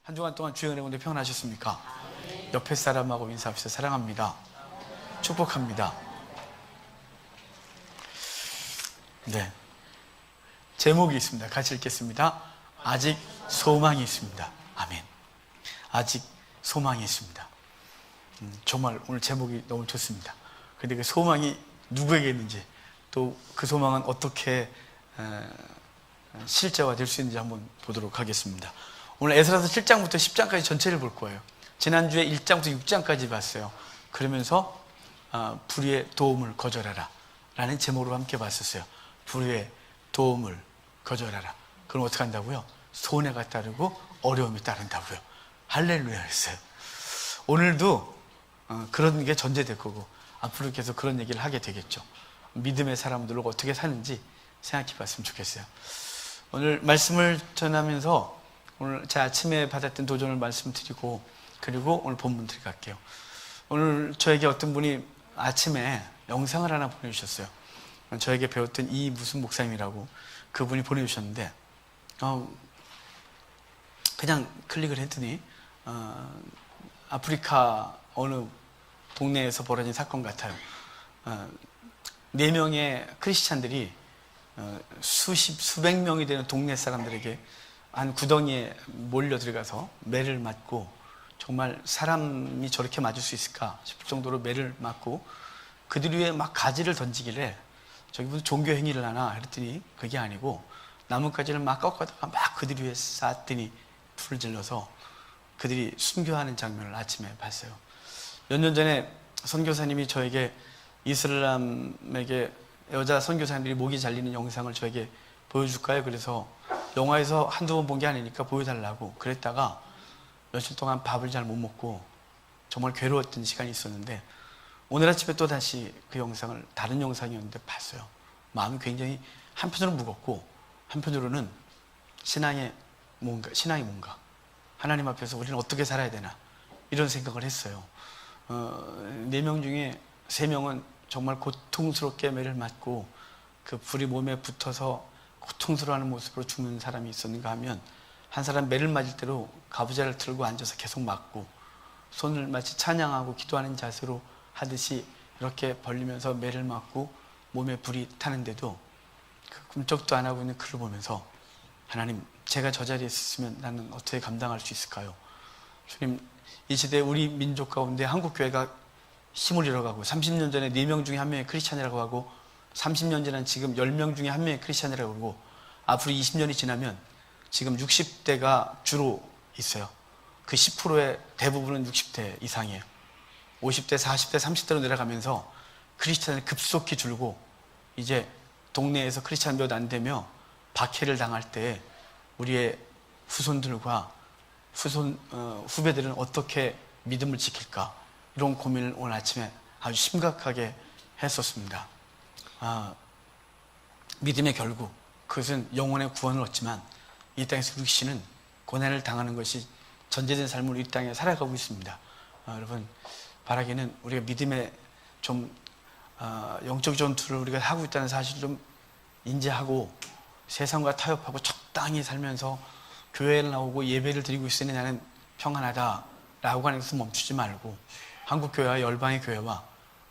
한 주간 동안 주의 은혜 가운데 평안하셨습니까? 옆에 사람하고 인사합시다. 사랑합니다. 축복합니다. 네, 제목이 있습니다. 같이 읽겠습니다. 아직 소망이 있습니다. 아멘. 아직 소망이 있습니다. 정말 오늘 제목이 너무 좋습니다. 그런데 그 소망이 누구에게 있는지, 또 그 소망은 어떻게 실제화될 수 있는지 한번 보도록 하겠습니다. 오늘 에스라서 7장부터 10장까지 전체를 볼 거예요. 지난주에 1장부터 6장까지 봤어요. 그러면서 불의의 도움을 거절하라 라는 제목으로 함께 봤었어요. 불의의 도움을 거절하라. 그럼 어떻게 한다고요? 손해가 따르고 어려움이 따른다고요. 할렐루야 했어요. 오늘도 그런 게 전제될 거고 앞으로 계속 그런 얘기를 하게 되겠죠. 믿음의 사람들로 어떻게 사는지 생각해 봤으면 좋겠어요. 오늘 말씀을 전하면서 오늘 제 아침에 받았던 도전을 말씀드리고, 그리고 오늘 본문 들어갈게요. 오늘 저에게 어떤 분이 아침에 영상을 하나 보내주셨어요. 저에게 배웠던 이 무슨 목사님이라고 그분이 보내주셨는데, 그냥 클릭을 했더니 아프리카 어느 동네에서 벌어진 사건 같아요. 4명의 크리스찬들이 수백 명이 되는 동네 사람들에게 한 구덩이에 몰려 들어가서 매를 맞고, 정말 사람이 저렇게 맞을 수 있을까 싶을 정도로 매를 맞고, 그들 위에 막 가지를 던지길래 저기 무슨 종교 행위를 하나 했더니 그게 아니고 나뭇가지를 막 꺾어다가 막 그들 위에 쌌더니 불을 질러서 그들이 순교하는 장면을 아침에 봤어요. 몇 년 전에 선교사님이 저에게 이슬람에게 여자 선교사님들이 목이 잘리는 영상을 저에게 보여줄까요? 그래서 영화에서 한두 번 본 게 아니니까 보여달라고 그랬다가 며칠 동안 밥을 잘 못 먹고 정말 괴로웠던 시간이 있었는데, 오늘 아침에 또 다시 그 영상을, 다른 영상이었는데 봤어요. 마음이 굉장히 한편으로는 무겁고 한편으로는 신앙이 뭔가 하나님 앞에서 우리는 어떻게 살아야 되나 이런 생각을 했어요. 4명 중에 3명은 정말 고통스럽게 매를 맞고 그 불이 몸에 붙어서 고통스러워하는 모습으로 죽는 사람이 있었는가 하면, 한 사람 매를 맞을 대로 가부좌를 들고 앉아서 계속 맞고, 손을 마치 찬양하고 기도하는 자세로 하듯이 이렇게 벌리면서 매를 맞고 몸에 불이 타는데도 그 꿈쩍도 안 하고 있는 그를 보면서, 하나님, 제가 저 자리에 있었으면 나는 어떻게 감당할 수 있을까요? 주님, 이 시대에 우리 민족 가운데 한국교회가 힘을 잃어가고, 30년 전에 4명 중에 1명이 크리스찬이라고 하고 30년 지난 지금 10명 중에 1명이 크리스찬이라고 그러고, 앞으로 20년이 지나면 지금 60대가 주로 있어요. 그 10%의 대부분은 60대 이상이에요. 50대, 40대, 30대로 내려가면서 크리스찬이 급속히 줄고, 이제 동네에서 크리스찬 몇 안 되며 박해를 당할 때 우리의 후손들과 후배들은 어떻게 믿음을 지킬까, 이런 고민을 오늘 아침에 아주 심각하게 했었습니다. 믿음의 결국, 그것은 영혼의 구원을 얻지만 이 땅에서 육신은 고난을 당하는 것이 전제된 삶을 이 땅에 살아가고 있습니다. 여러분, 바라기는 우리가 믿음의 좀 영적 전투를 우리가 하고 있다는 사실을 좀 인지하고, 세상과 타협하고 적당히 살면서 교회를 나오고 예배를 드리고 있으니 나는 평안하다라고 하는 것을 멈추지 말고, 한국교회와 열방의 교회와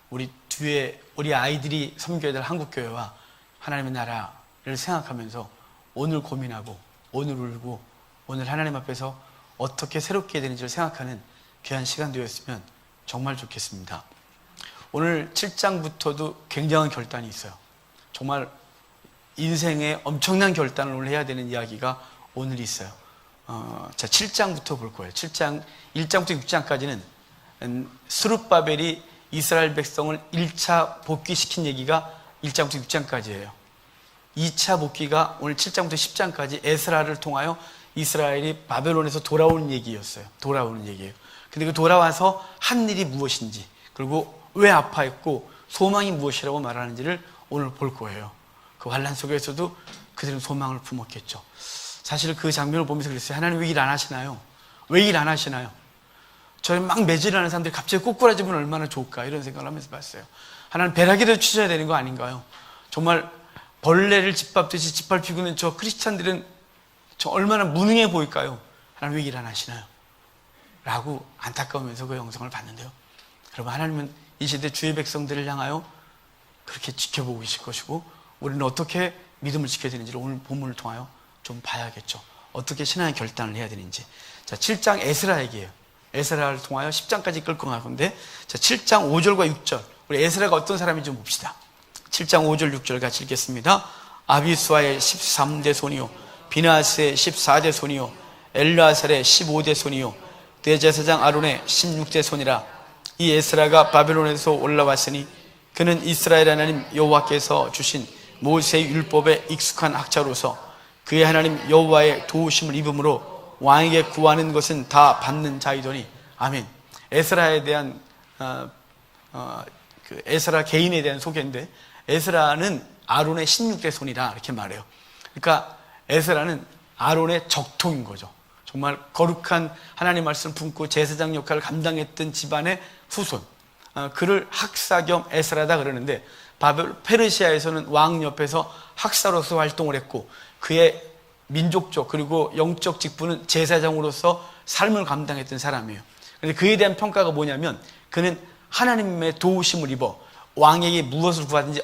우리 뒤에 우리 아이들이 섬겨야 될 한국교회와 하나님의 나라를 생각하면서 오늘 고민하고 오늘 울고 오늘 하나님 앞에서 어떻게 새롭게 해야 되는지를 생각하는 귀한 시간 되었으면 정말 좋겠습니다. 오늘 7장부터도 굉장한 결단이 있어요. 정말 인생의 엄청난 결단을 오늘 해야 되는 이야기가 오늘 있어요. 자, 7장부터 볼 거예요. 7장 1장부터 6장까지는 스룹바벨이 이스라엘 백성을 1차 복귀시킨 얘기가 1장부터 6장까지예요. 2차 복귀가 오늘 7장부터 10장까지 에스라를 통하여 이스라엘이 바벨론에서 돌아오는 얘기였어요. 돌아오는 얘기예요. 근데 그 돌아와서 한 일이 무엇인지, 그리고 왜 아파했고 소망이 무엇이라고 말하는지를 오늘 볼 거예요. 그 환난 속에서도 그들은 소망을 품었겠죠. 사실 그 장면을 보면서 그랬어요. 하나님 왜 일 안 하시나요? 왜 일 안 하시나요? 저희 막 매질하는 사람들이 갑자기 꼬꾸라지면 얼마나 좋을까, 이런 생각을 하면서 봤어요. 하나님 배라기도 치셔야 되는 거 아닌가요? 정말 벌레를 짓밟듯이 짓밟히고 있는 저 크리스찬들은 저 얼마나 무능해 보일까요? 하나님 왜 일 안 하시나요? 라고 안타까우면서 그 영성을 봤는데요. 여러분, 하나님은 이 시대 주의 백성들을 향하여 그렇게 지켜보고 계실 것이고, 우리는 어떻게 믿음을 지켜야 되는지를 오늘 본문을 통하여 좀 봐야겠죠. 어떻게 신앙의 결단을 해야 되는지. 자, 7장 에스라 얘기예요. 에스라를 통하여 10장까지 끌고 갈 건데, 자, 7장 5절과 6절, 우리 에스라가 어떤 사람인지 좀 봅시다. 7장 5절 6절 같이 읽겠습니다. 아비수아의 13대 손이요, 비나스의 14대 손이요, 엘르아살의 15대 손이요, 대제사장 아론의 16대 손이라. 이 에스라가 바벨론에서 올라왔으니 그는 이스라엘 하나님 여호와께서 주신 모세의 율법에 익숙한 학자로서 그의 하나님 여호와의 도우심을 입음으로 왕에게 구하는 것은 다 받는 자이더니. 아멘. 에스라에 대한 그 에스라 개인에 대한 소개인데, 에스라는 아론의 16대 손이라 이렇게 말해요. 그러니까 에스라는 아론의 적통인 거죠. 정말 거룩한 하나님 말씀을 품고 제사장 역할을 감당했던 집안의 후손, 그를 학사 겸 에스라다 그러는데, 페르시아에서는 왕 옆에서 학사로서 활동을 했고, 그의 민족적 그리고 영적 직분은 제사장으로서 삶을 감당했던 사람이에요. 그런데 그에 대한 평가가 뭐냐면, 그는 하나님의 도우심을 입어 왕에게 무엇을 구하든지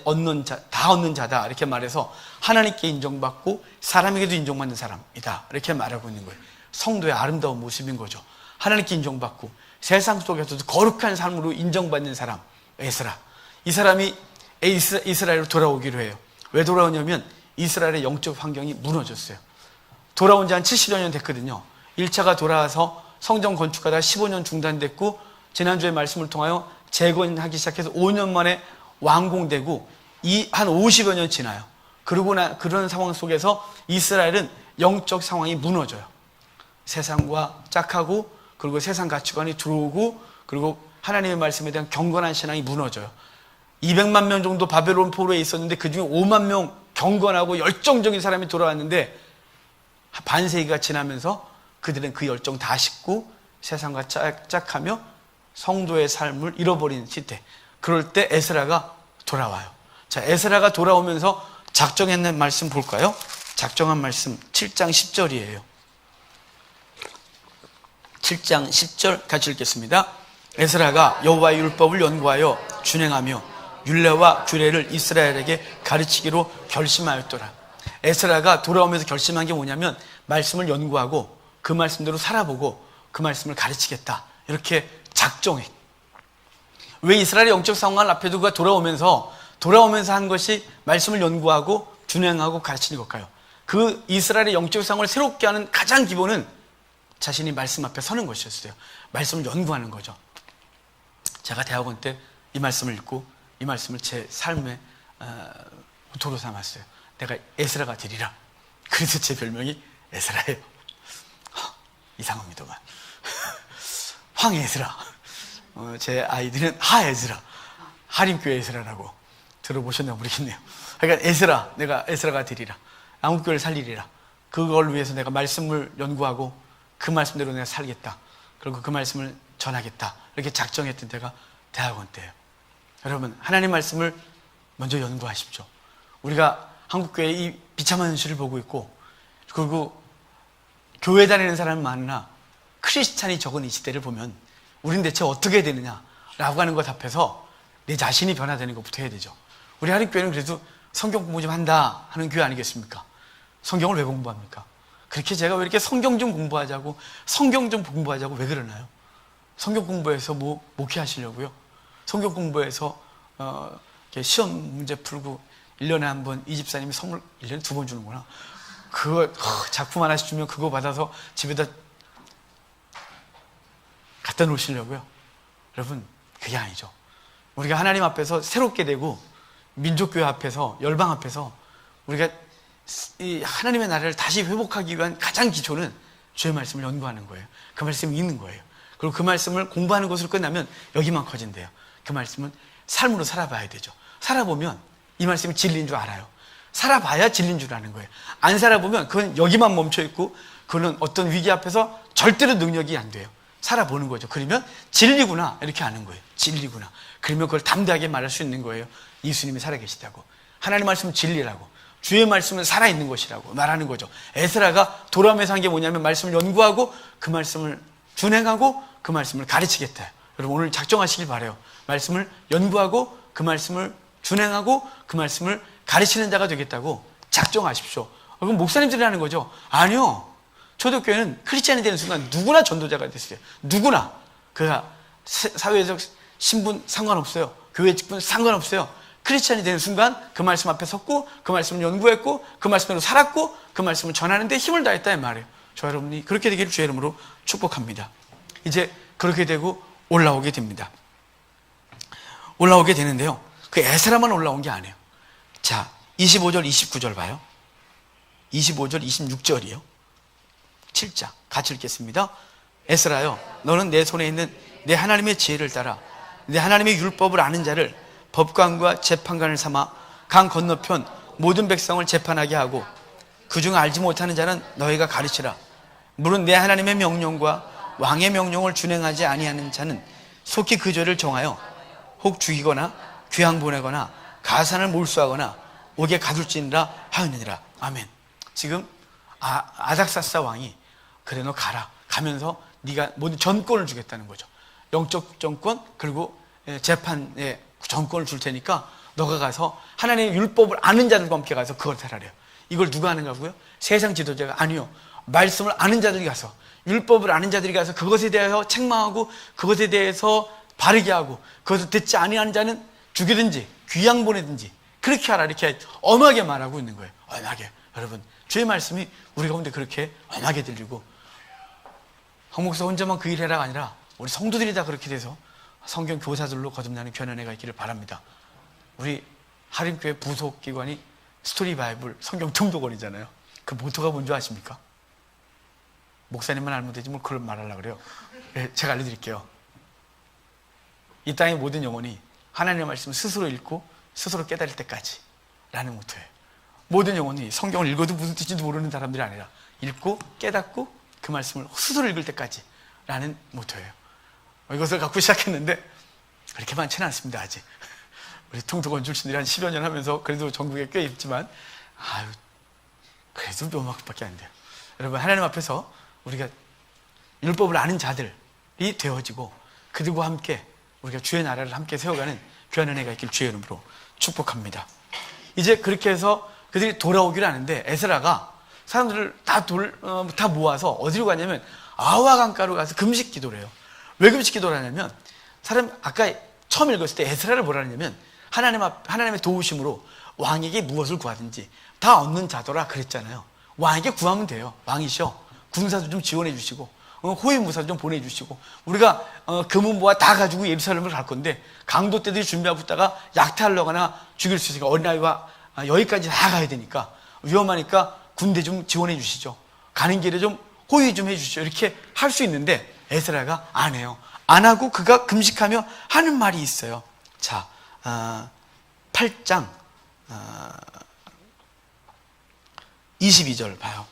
다 얻는 자다 이렇게 말해서 하나님께 인정받고 사람에게도 인정받는 사람이다 이렇게 말하고 있는 거예요. 성도의 아름다운 모습인 거죠. 하나님께 인정받고 세상 속에서도 거룩한 삶으로 인정받는 사람, 에스라. 이 사람이 이스라엘로 돌아오기로 해요. 왜 돌아오냐면 이스라엘의 영적 환경이 무너졌어요. 돌아온 지 한 70여 년 됐거든요. 1차가 돌아와서 성전 건축하다가 15년 중단됐고, 지난주에 말씀을 통하여 재건하기 시작해서 5년 만에 완공되고 한 50여 년 지나요. 그런 상황 속에서 이스라엘은 영적 상황이 무너져요. 세상과 짝하고, 그리고 세상 가치관이 들어오고, 그리고 하나님의 말씀에 대한 경건한 신앙이 무너져요. 200만 명 정도 바벨론 포로에 있었는데 그중에 5만 명 경건하고 열정적인 사람이 돌아왔는데, 반세기가 지나면서 그들은 그 열정 다 식고 세상과 짝하며 성도의 삶을 잃어버린 시대. 그럴 때 에스라가 돌아와요. 자, 에스라가 돌아오면서 작정했는 말씀 볼까요? 작정한 말씀 7장 10절이에요. 7장 10절 같이 읽겠습니다. 에스라가 여호와의 율법을 연구하여 준행하며 율례와 규례를 이스라엘에게 가르치기로 결심하였더라. 에스라가 돌아오면서 결심한 게 뭐냐면, 말씀을 연구하고 그 말씀대로 살아보고 그 말씀을 가르치겠다 이렇게 작정해. 왜 이스라엘의 영적 상황을 앞에 두고 돌아오면서 한 것이 말씀을 연구하고 준행하고 가르치는 걸까요? 그 이스라엘의 영적 상황을 새롭게 하는 가장 기본은 자신이 말씀 앞에 서는 것이었어요. 말씀을 연구하는 거죠. 제가 대학원 때 이 말씀을 읽고 이 말씀을 제 삶의 도로 삼았어요. 내가 에스라가 되리라. 그래서 제 별명이 에스라예요. 이상합니다만. 황에스라. 제 아이들은 하에스라, 하림교회 에스라라고 들어보셨나 모르겠네요. 그러니까 에스라, 내가 에스라가 되리라. 한국교회를 살리리라. 그걸 위해서 내가 말씀을 연구하고 그 말씀대로 내가 살겠다. 그리고 그 말씀을 전하겠다. 이렇게 작정했던 때가 대학원 때예요. 여러분, 하나님 말씀을 먼저 연구하십시오. 우리가 한국교회의 이 비참한 현실을 보고 있고, 그리고 교회 다니는 사람은 많으나 크리스찬이 적은 이 시대를 보면 우리는 대체 어떻게 해야 되느냐라고 하는 것 앞에서 내 자신이 변화되는 것부터 해야 되죠. 우리 한국교회는 그래도 성경 공부 좀 한다 하는 교회 아니겠습니까? 성경을 왜 공부합니까? 그렇게 제가 왜 이렇게 성경 좀 공부하자고 왜 그러나요? 성경 공부해서 뭐 목회하시려고요? 성경 공부해서 이렇게 시험 문제 풀고 1년에 한 번 이 집사님이 선물 1년에 2번 주는구나. 그거 작품 하나씩 주면 그거 받아서 집에다 갖다 놓으시려고요? 여러분, 그게 아니죠. 우리가 하나님 앞에서 새롭게 되고 민족교회 앞에서, 열방 앞에서 우리가 이 하나님의 나라를 다시 회복하기 위한 가장 기초는 주의 말씀을 연구하는 거예요. 그 말씀을 읽는 거예요. 그리고 그 말씀을 공부하는 것으로 끝나면 여기만 커진대요. 그 말씀은 삶으로 살아봐야 되죠. 살아보면 이 말씀이 진리인 줄 알아요. 살아봐야 진리인 줄 아는 거예요. 안 살아보면 그건 여기만 멈춰있고, 그거는 어떤 위기 앞에서 절대로 능력이 안 돼요. 살아보는 거죠. 그러면 진리구나 이렇게 아는 거예요. 진리구나. 그러면 그걸 담대하게 말할 수 있는 거예요. 예수님이 살아계시다고. 하나님 말씀은 진리라고. 주의 말씀은 살아있는 것이라고 말하는 거죠. 에스라가 돌아오면서 한 게 뭐냐면 말씀을 연구하고 그 말씀을 준행하고 그 말씀을 가르치겠다. 여러분 오늘 작정하시길 바라요. 말씀을 연구하고 그 말씀을 준행하고 그 말씀을 가르치는 자가 되겠다고 작정하십시오. 그럼 목사님들이 하는 거죠. 아니요. 초대교회는 크리스찬이 되는 순간 누구나 전도자가 됐어요. 누구나. 그가 사회적 신분 상관없어요. 교회 직분 상관없어요. 크리스찬이 되는 순간 그 말씀 앞에 섰고 그 말씀을 연구했고 그 말씀으로 살았고 그 말씀을 전하는 데 힘을 다했다 이 말이에요. 저 여러분이 그렇게 되기를 주의 이름으로 축복합니다. 이제 그렇게 되고 올라오게 됩니다. 올라오게 되는데요. 그 에스라만 올라온 게 아니에요. 자, 25절, 29절 봐요. 25절, 26절이요. 7장 같이 읽겠습니다. 에스라여, 너는 내 손에 있는 내 하나님의 지혜를 따라 내 하나님의 율법을 아는 자를 법관과 재판관을 삼아 강 건너편 모든 백성을 재판하게 하고 그중 알지 못하는 자는 너희가 가르치라. 물은 내 하나님의 명령과 왕의 명령을 준행하지 아니하는 자는 속히 그 죄를 정하여 혹 죽이거나 귀양 보내거나 가산을 몰수하거나 옥에 가둘지니라 하였느니라. 아멘. 지금 아닥사스다 왕이 그래 너 가라. 가면서 네가 모든 전권을 주겠다는 거죠. 영적 정권 그리고 재판의 정권을 줄 테니까 너가 가서 하나님의 율법을 아는 자들과 함께 가서 그걸 해라래요. 이걸 누가 하는가고요? 세상 지도자가 아니요. 말씀을 아는 자들이 가서 율법을 아는 자들이 가서 그것에 대해서 책망하고 그것에 대해서 바르게 하고 그것을 듣지 아니하는 자는 죽이든지 귀양 보내든지 그렇게 하라 이렇게 엄하게 말하고 있는 거예요. 엄하게. 여러분 주의 말씀이 우리 가운데 그렇게 엄하게 들리고 황목사 혼자만 그 일해라가 아니라 우리 성도들이 다 그렇게 돼서 성경 교사들로 거듭나는 변현회가 있기를 바랍니다. 우리 하림교회 부속기관이 스토리 바이블 성경 통독원이잖아요. 그 모토가 뭔지 아십니까? 목사님만 알면 되지 뭐 그걸 말하려고 그래요. 네, 제가 알려드릴게요. 이 땅의 모든 영혼이 하나님의 말씀을 스스로 읽고 스스로 깨달을 때까지 라는 모토예요. 모든 영혼이 성경을 읽어도 무슨 뜻인지 모르는 사람들이 아니라 읽고 깨닫고 그 말씀을 스스로 읽을 때까지 라는 모토예요. 이것을 갖고 시작했는데 그렇게 많지는 않습니다. 아직 우리 통독원 출신들이 한 10여 년 하면서 그래도 전국에 꽤 있지만 그래도 몇만밖에 안 돼요. 여러분 하나님 앞에서 우리가 율법을 아는 자들이 되어지고 그들과 함께 우리가 주의 나라를 함께 세워가는 귀한 은혜가 있길 주의 이름으로 축복합니다. 이제 그렇게 해서 그들이 돌아오기를 하는데 에스라가 사람들을 다 모아서 어디로 가냐면 아와 강가로 가서 금식 기도를 해요. 왜 금식 기도를 하냐면 아까 처음 읽었을 때 에스라를 뭐라 하냐면 하나님의 도우심으로 왕에게 무엇을 구하든지 다 얻는 자더라 그랬잖아요. 왕에게 구하면 돼요. 왕이셔. 군사도 좀 지원해 주시고 호위무사도 좀 보내주시고 우리가 금은보화 다 가지고 예루살렘을 갈 건데 강도 때들이 준비하고 있다가 약탈하거나 죽일 수 있으니까 어린아이와 여기까지 다 가야 되니까 위험하니까 군대 좀 지원해 주시죠. 가는 길에 좀 호위 좀 해주시죠. 이렇게 할 수 있는데 에스라가 안 해요. 안 하고 그가 금식하며 하는 말이 있어요. 자, 8장 22절 봐요.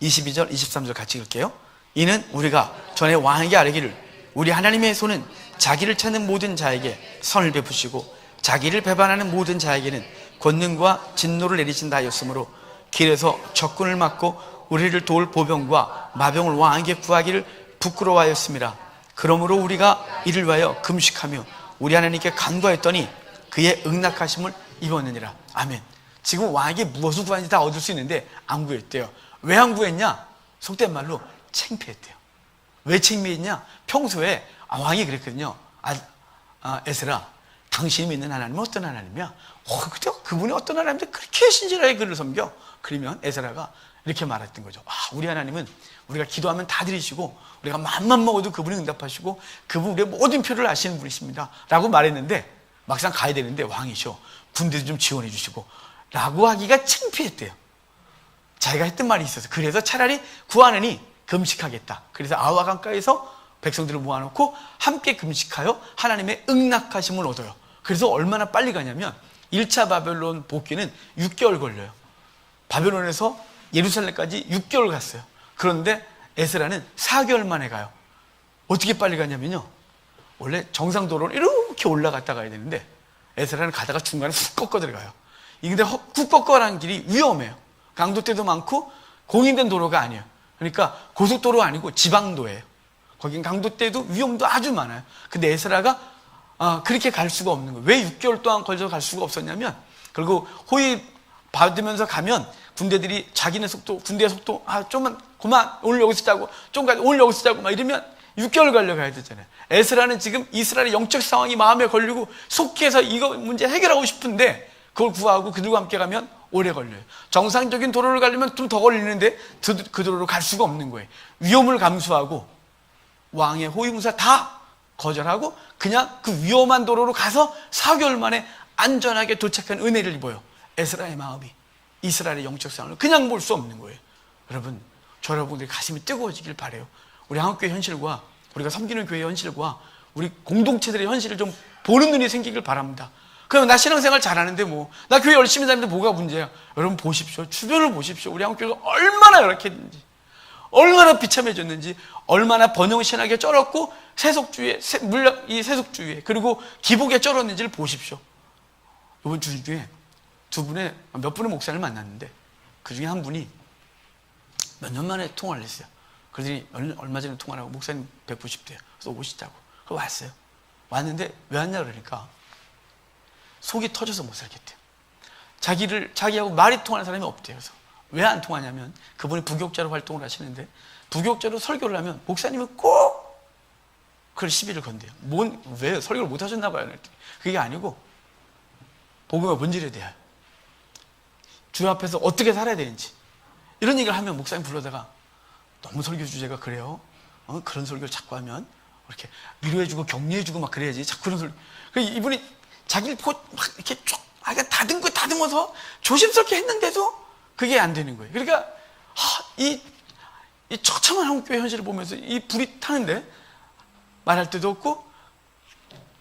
22절, 23절 같이 읽을게요. 이는 우리가 전에 왕에게 아뢰기를 우리 하나님의 손은 자기를 찾는 모든 자에게 선을 베푸시고 자기를 배반하는 모든 자에게는 권능과 진노를 내리신다 하였으므로 길에서 적군을 막고 우리를 도울 보병과 마병을 왕에게 구하기를 부끄러워하였습니다. 그러므로 우리가 이를 위하여 금식하며 우리 하나님께 간구하였더니 그의 응낙하심을 입었느니라. 아멘. 지금 왕에게 무엇을 구하는지 다 얻을 수 있는데 안 구했대요. 왜 안 구했냐? 속된 말로 창피했대요. 왜 창피했냐? 평소에 왕이 그랬거든요. 에스라, 당신이 믿는 하나님은 어떤 하나님이야? 그분이 어떤 하나님인데 그렇게 신실하게 그를 섬겨? 그러면 에스라가 이렇게 말했던 거죠. 우리 하나님은 우리가 기도하면 다 들으시고 우리가 맘만 먹어도 그분이 응답하시고 그분 우리의 모든 표를 아시는 분이십니다 라고 말했는데 막상 가야 되는데 왕이셔. 군대도 좀 지원해 주시고 라고 하기가 창피했대요. 자기가 했던 말이 있어서 그래서 차라리 구하느니 금식하겠다. 그래서 아와 강가에서 백성들을 모아놓고 함께 금식하여 하나님의 응낙하심을 얻어요. 그래서 얼마나 빨리 가냐면 1차 바벨론 복귀는 6개월 걸려요. 바벨론에서 예루살렘까지 6개월 갔어요. 그런데 에스라는 4개월 만에 가요. 어떻게 빨리 가냐면요. 원래 정상도로를 이렇게 올라갔다 가야 되는데 에스라는 가다가 중간에 훅 꺾어 들어가요. 근데 훅 꺾어가는 길이 위험해요. 강도떼도 많고 공인된 도로가 아니에요. 그러니까 고속도로 아니고 지방도예요. 거긴 강도떼도 위험도 아주 많아요. 근데 에스라가 그렇게 갈 수가 없는 거예요. 왜 6개월 동안 걸려서 갈 수가 없었냐면, 그리고 호위 받으면서 가면 군대들이 자기네 속도, 군대의 속도, 좀만, 그만, 오늘 여기서 자고, 오늘 여기서 자고, 막 이러면 6개월 걸려가야 되잖아요. 에스라는 지금 이스라엘의 영적 상황이 마음에 걸리고 속해서 이거 문제 해결하고 싶은데, 그걸 구하고 그들과 함께 가면 오래 걸려요. 정상적인 도로를 가려면 좀 더 걸리는데, 그 도로로 갈 수가 없는 거예요. 위험을 감수하고, 왕의 호위무사 다 거절하고, 그냥 그 위험한 도로로 가서 4개월 만에 안전하게 도착한 은혜를 입어요. 에스라의 마음이 이스라엘의 영적 상황을 그냥 볼 수 없는 거예요. 여러분, 저 여러분들이 가슴이 뜨거워지길 바래요. 우리 한국교회 현실과 우리가 섬기는 교회의 현실과 우리 공동체들의 현실을 좀 보는 눈이 생기길 바랍니다. 그럼 나 신앙생활 잘하는데 나 교회 열심히 다니는데 뭐가 문제야? 여러분 보십시오. 주변을 보십시오. 우리 한국교회가 얼마나 열악했는지, 얼마나 비참해졌는지, 얼마나 번영신학에 쩔었고 세속주의에 그리고 기복에 쩔었는지를 보십시오. 이번 주 중에 몇 분의 목사를 만났는데, 그 중에 한 분이 몇 년 만에 통화를 했어요. 그러더니 얼마 전에 통화를 하고, 목사님 뵙고 싶대요. 그래서 오시자고. 그래서 왔어요. 왔는데 왜 왔냐 그러니까 속이 터져서 못 살겠대요. 자기하고 말이 통하는 사람이 없대요. 그래서 왜 안 통하냐면, 그분이 부교육자로 활동을 하시는데, 부교육자로 설교를 하면 목사님은 꼭 그걸 시비를 건대요. 왜 설교를 못 하셨나 봐요. 그게 아니고 복음의 본질에 대하여, 주 앞에서 어떻게 살아야 되는지, 이런 얘기를 하면 목사님 불러다가, 너무 설교 주제가 그래요. 그런 설교를 자꾸 하면 이렇게 위로해주고 격려해주고 막 그래야지. 자꾸 그런 설교. 이분이 자기를 막 이렇게 쭉 다듬어서 조심스럽게 했는데도 그게 안 되는 거예요. 그러니까 이 처참한 한국교회 현실을 보면서 이 불이 타는데 말할 데도 없고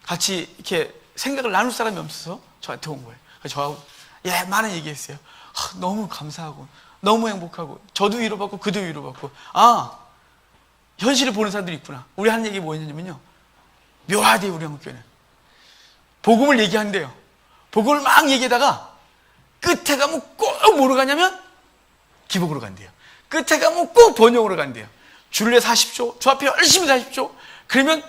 같이 이렇게 생각을 나눌 사람이 없어서 저한테 온 거예요. 그래서 저하고 많은 얘기했어요. 너무 감사하고 너무 행복하고, 저도 위로받고 그도 위로받고, 현실을 보는 사람들이 있구나. 우리 하는 얘기 뭐였냐면요, 묘하대요. 우리 한국교회는 복음을 얘기한대요. 복음을 막 얘기하다가 끝에 가면 꼭 뭐로 가냐면 기복으로 간대요. 끝에 가면 꼭 번영으로 간대요. 주를 위해 사십시오. 주 앞에 열심히 사십시오. 그러면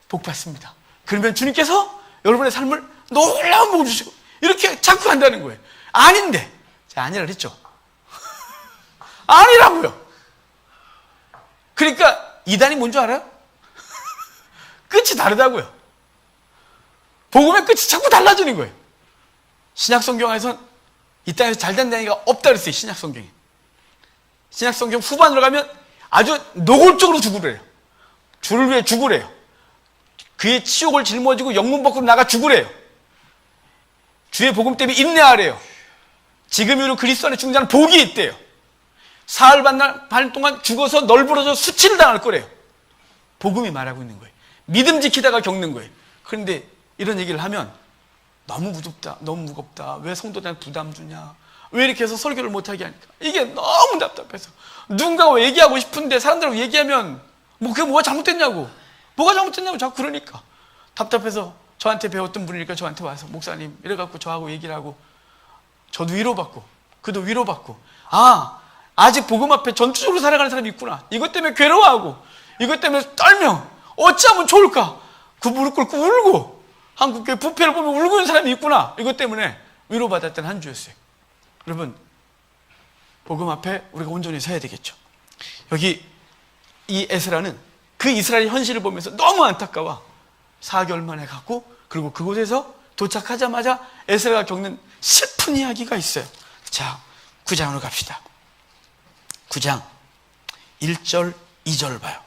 복 받습니다. 그러면 주님께서 여러분의 삶을 놀라운 복을 주시고, 이렇게 자꾸 한다는 거예요. 아닌데, 제가 아니라 그랬죠. 아니라고요. 그러니까 이단이 뭔 줄 알아요? 끝이 다르다고요. 복음의 끝이 자꾸 달라지는 거예요. 신약성경 안에서는 이 땅에서 잘된 다니가 없다 그랬어요. 신약성경에. 신약성경 후반으로 가면 아주 노골적으로 죽으래요. 주를 위해 죽으래요. 그의 치욕을 짊어지고 영문 밖으로 나가 죽으래요. 주의 복음 때문에 인내하래요. 지금으로 그리스도 안에 죽는 자는 복이 있대요. 사흘 반 동안 죽어서 널브러져 수치를 당할 거래요. 복음이 말하고 있는 거예요. 믿음 지키다가 겪는 거예요. 그런데 이런 얘기를 하면 너무 무섭다, 너무 무겁다, 왜 성도들한테 부담 주냐, 왜 이렇게 해서 설교를 못하게 하니까, 이게 너무 답답해서 누군가가 얘기하고 싶은데 사람들하고 얘기하면 그게 뭐가 잘못됐냐고, 자꾸 그러니까 답답해서 저한테 배웠던 분이니까 저한테 와서, 목사님 이래갖고 저하고 얘기를 하고, 저도 위로받고 그도 위로받고, 아직 복음 앞에 전투적으로 살아가는 사람이 있구나, 이것 때문에 괴로워하고 이것 때문에 떨며 어찌하면 좋을까, 그 무릎 꿇고 울고, 한국교회 부패를 보면 울고 있는 사람이 있구나, 이것 때문에 위로받았던 한 주였어요. 여러분, 복음 앞에 우리가 온전히 서야 되겠죠. 여기 이 에스라는 그 이스라엘 현실을 보면서 너무 안타까워 4개월 만에 갔고, 그리고 그곳에서 도착하자마자 에스라가 겪는 슬픈 이야기가 있어요. 자, 9장으로 갑시다. 9장 1절 2절 봐요.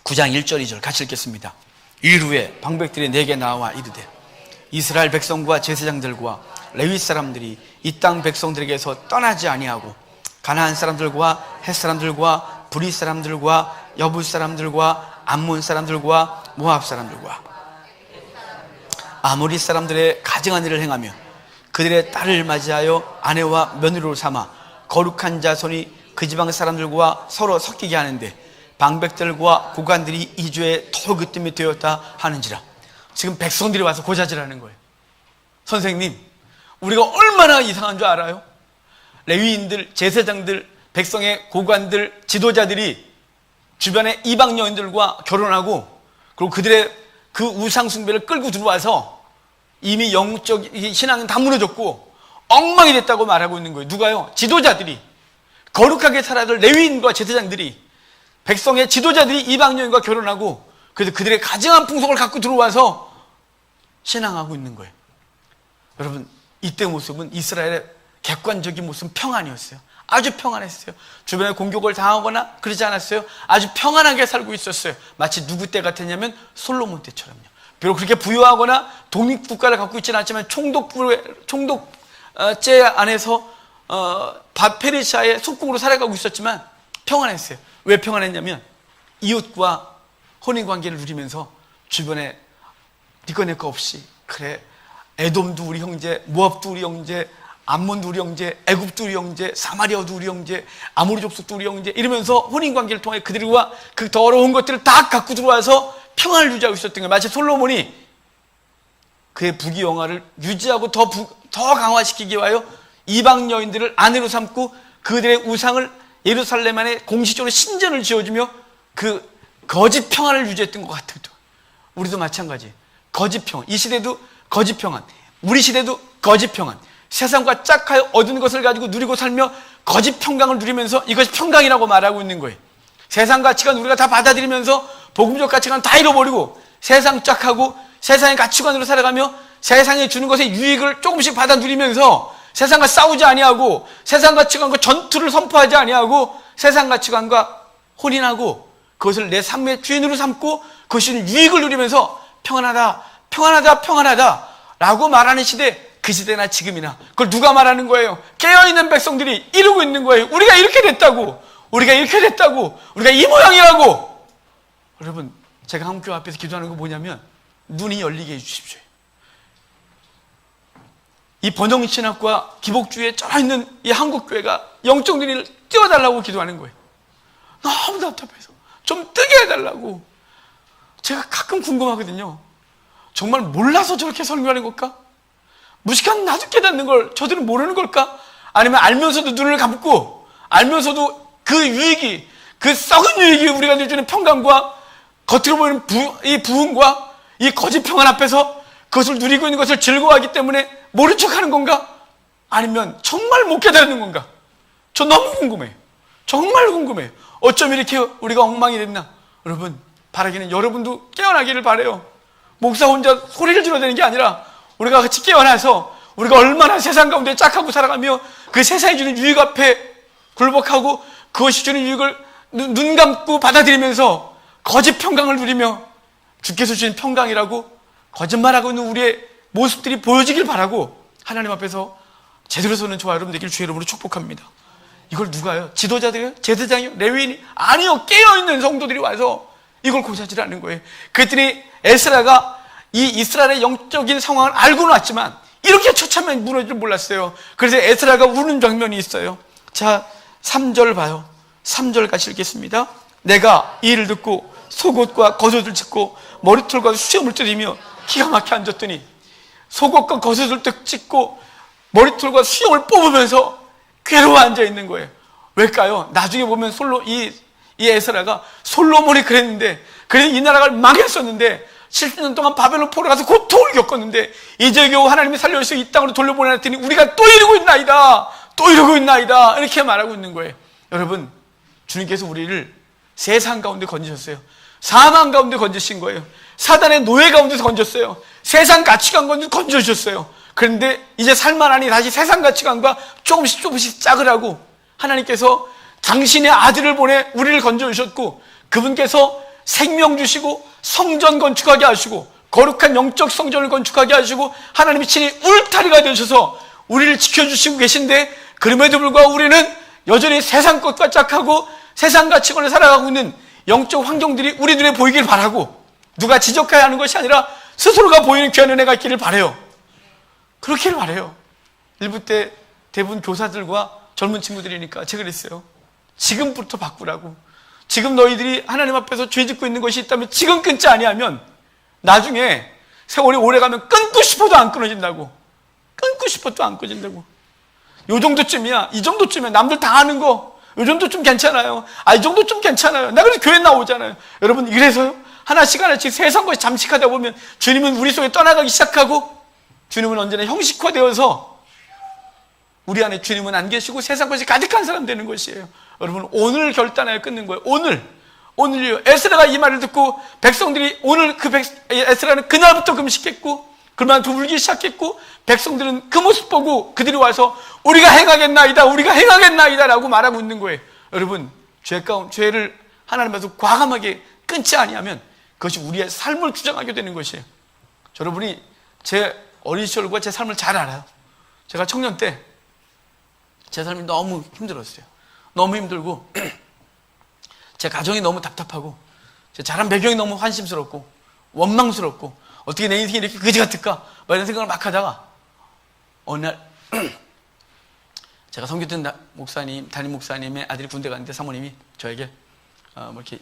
9장 1절 2절 같이 읽겠습니다. 이후에 방백들이 내게 나와 이르되, 이스라엘 백성과 제사장들과 레위 사람들이 이 땅 백성들에게서 떠나지 아니하고 가나안 사람들과 헷 사람들과 브리 사람들과 여부 사람들과 암몬 사람들과 모압 사람들과 아모리 사람들의 가증한 일을 행하며 그들의 딸을 맞이하여 아내와 며느리로 삼아 거룩한 자손이 그 지방 사람들과 서로 섞이게 하는데, 방백들과 고관들이 이 죄에 털그뜸이 되었다 하는지라. 지금 백성들이 와서 고자질하는 거예요. 선생님, 우리가 얼마나 이상한 줄 알아요? 레위인들, 제사장들, 백성의 고관들, 지도자들이 주변의 이방 여인들과 결혼하고, 그리고 그들의 그 우상 숭배를 끌고 들어와서 이미 영적 신앙은 다 무너졌고 엉망이 됐다고 말하고 있는 거예요. 누가요? 지도자들이, 거룩하게 살아야 될 레위인과 제사장들이, 백성의 지도자들이 이방 여인과 결혼하고, 그래서 그들의 가증한 풍속을 갖고 들어와서 신앙하고 있는 거예요. 여러분, 이때 모습은 이스라엘의 객관적인 모습은 평안이었어요. 아주 평안했어요. 주변에 공격을 당하거나 그러지 않았어요. 아주 평안하게 살고 있었어요. 마치 누구 때 같았냐면 솔로몬 때처럼요. 비록 그렇게 부유하거나 독립국가를 갖고 있지는 않지만 총독제 안에서 페르시아의 속국으로 살아가고 있었지만 평안했어요. 왜 평안했냐면 이웃과 혼인관계를 누리면서 주변에 니꺼 내꺼 없이, 그래, 에돔도 우리 형제, 모압도 우리 형제, 암몬도 우리 형제, 애굽도 우리 형제, 사마리아도 우리 형제, 아모리 족속도 우리 형제, 이러면서 혼인관계를 통해 그들과 그 더러운 것들을 다 갖고 들어와서 평안을 유지하고 있었던 거예요. 마치 솔로몬이 그의 부귀영화를 유지하고 더 강화시키기 위하여 이방 여인들을 아내로 삼고 그들의 우상을 예루살렘 안에 공식적으로 신전을 지어주며 그 거짓 평안을 유지했던 것 같아요. 우리도 마찬가지. 거짓 평안. 이 시대도 거짓 평안. 우리 시대도 거짓 평안. 세상과 짝하여 얻은 것을 가지고 누리고 살며 거짓 평강을 누리면서 이것이 평강이라고 말하고 있는 거예요. 세상 가치관 우리가 다 받아들이면서 복음적 가치관 다 잃어버리고 세상 짝하고 세상의 가치관으로 살아가며 세상에 주는 것의 유익을 조금씩 받아 누리면서 세상과 싸우지 아니하고 세상 가치관과 전투를 선포하지 아니하고 세상 가치관과 혼인하고 그것을 내 삶의 주인으로 삼고 그것이 유익을 누리면서 평안하다, 평안하다, 평안하다 라고 말하는 시대, 그 시대나 지금이나 그걸 누가 말하는 거예요? 깨어있는 백성들이 이루고 있는 거예요. 우리가 이렇게 됐다고, 우리가 이렇게 됐다고, 우리가 이 모양이라고. 여러분, 제가 한국교회 앞에서 기도하는 거 뭐냐면 눈이 열리게 해주십시오. 이 번영신학과 기복주의에 쩔어있는 이 한국교회가 영적 눈을 띄워달라고 기도하는 거예요. 너무 답답해서 좀 뜨게 해달라고. 제가 가끔 궁금하거든요. 정말 몰라서 저렇게 설교하는 걸까? 무식한 나도 깨닫는 걸 저들은 모르는 걸까? 아니면 알면서도 눈을 감고 알면서도 그 유익이, 그 썩은 유익이 우리가 주는 평강과 겉으로 보이는 이 부흥과 이 거짓 평안 앞에서 그것을 누리고 있는 것을 즐거워하기 때문에 모른 척하는 건가? 아니면 정말 못 깨닫는 건가? 저 너무 궁금해요. 정말 궁금해요. 어쩜 이렇게 우리가 엉망이 됐나? 여러분, 바라기는 여러분도 깨어나기를 바라요. 목사 혼자 소리를 질러대는 게 아니라 우리가 같이 깨어나서 우리가 얼마나 세상 가운데 짝하고 살아가며 그 세상이 주는 유익 앞에 굴복하고 그것이 주는 유익을 눈 감고 받아들이면서 거짓 평강을 누리며 주께서 주신 평강이라고 거짓말하고 있는 우리의 모습들이 보여지길 바라고 하나님 앞에서 제대로 서는 저와 여러분 되길 주의 이름으로 축복합니다. 이걸 누가요? 지도자들이요? 제사장이요? 레위인이? 아니요, 깨어있는 성도들이 와서 이걸 고자질하는 거예요. 그랬더니 에스라가 이 이스라엘의 영적인 상황을 알고는 왔지만 이렇게 처참하게 무너질 줄 몰랐어요. 그래서 에스라가 우는 장면이 있어요. 자, 3절 봐요. 3절 같이 읽겠습니다. 내가 이 일을 듣고 속옷과 겉옷을 찢고 머리털과 수염을 뜯으며 기가 막혀 앉았더니 속옷과 겉옷을 찢고 머리털과 수염을 뽑으면서 괴로워 앉아 있는 거예요. 왜일까요? 나중에 보면 이 에스라가 솔로몬이 그랬는데, 그래서 이 나라가 망했었는데 70년 동안 바벨론 포로 가서 고통을 겪었는데 이제 겨우 하나님이 살려주셔서 이 땅으로 돌려보내놨더니 우리가 또 이러고 있나이다, 또 이러고 있나이다, 이렇게 말하고 있는 거예요. 여러분, 주님께서 우리를 세상 가운데 건지셨어요. 사망 가운데 건지신 거예요. 사단의 노예 가운데서 건졌어요. 세상 가치관 가운데 건져주셨어요. 그런데 이제 살만하니 다시 세상 가치관과 조금씩 짝으라고 하나님께서 당신의 아들을 보내 우리를 건져주셨고, 그분께서 생명 주시고 성전 건축하게 하시고 거룩한 영적 성전을 건축하게 하시고 하나님이 친히 울타리가 되셔서 우리를 지켜주시고 계신데, 그럼에도 불구하고 우리는 여전히 세상 것과 짝하고 세상 가치관을 살아가고 있는 영적 환경들이 우리 눈에 보이길 바라고, 누가 지적해야 하는 것이 아니라 스스로가 보이는 귀한 은혜가 있기를 바라요. 그렇기를 바라요. 일부 때 대부분 교사들과 젊은 친구들이니까 제가 그랬어요. 지금부터 바꾸라고. 지금 너희들이 하나님 앞에서 죄 짓고 있는 것이 있다면 지금 끊지 아니하면 나중에 세월이 오래가면 끊고 싶어도 안 끊어진다고. 끊고 싶어도 안 끊어진다고. 요 정도쯤이야. 이 정도쯤이야. 남들 다 아는 거. 요 정도쯤 괜찮아요. 이 정도쯤 괜찮아요. 나 그래서 교회 나오잖아요. 여러분, 이래서요. 하나씩 하나씩 세상 것이 잠식하다 보면 주님은 우리 속에 떠나가기 시작하고, 주님은 언제나 형식화되어서 우리 안에 주님은 안 계시고 세상 것이 가득한 사람 되는 것이에요. 여러분, 오늘 결단하여 끊는 거예요. 오늘이요. 에스라가 이 말을 듣고 백성들이 오늘 에스라는 그날부터 금식했고 그만 울기 시작했고, 백성들은 그 모습 보고 그들이 와서 우리가 행하겠나이다 라고 말하고 있는 거예요. 여러분, 죄를 하나님 앞에서 과감하게 끊지 아니하면 그것이 우리의 삶을 주장하게 되는 것이에요. 여러분이 제 어린 시절과 제 삶을 잘 알아요. 제가 청년 때 제 삶이 너무 힘들었어요. 너무 힘들고 제 가정이 너무 답답하고 제 자란 배경이 너무 환심스럽고 원망스럽고 어떻게 내 인생이 이렇게 그지 같을까? 이런 생각을 막 하다가 어느 날 제가 섬겼던 담임 목사님의 아들이 군대 갔는데 사모님이 저에게 이렇게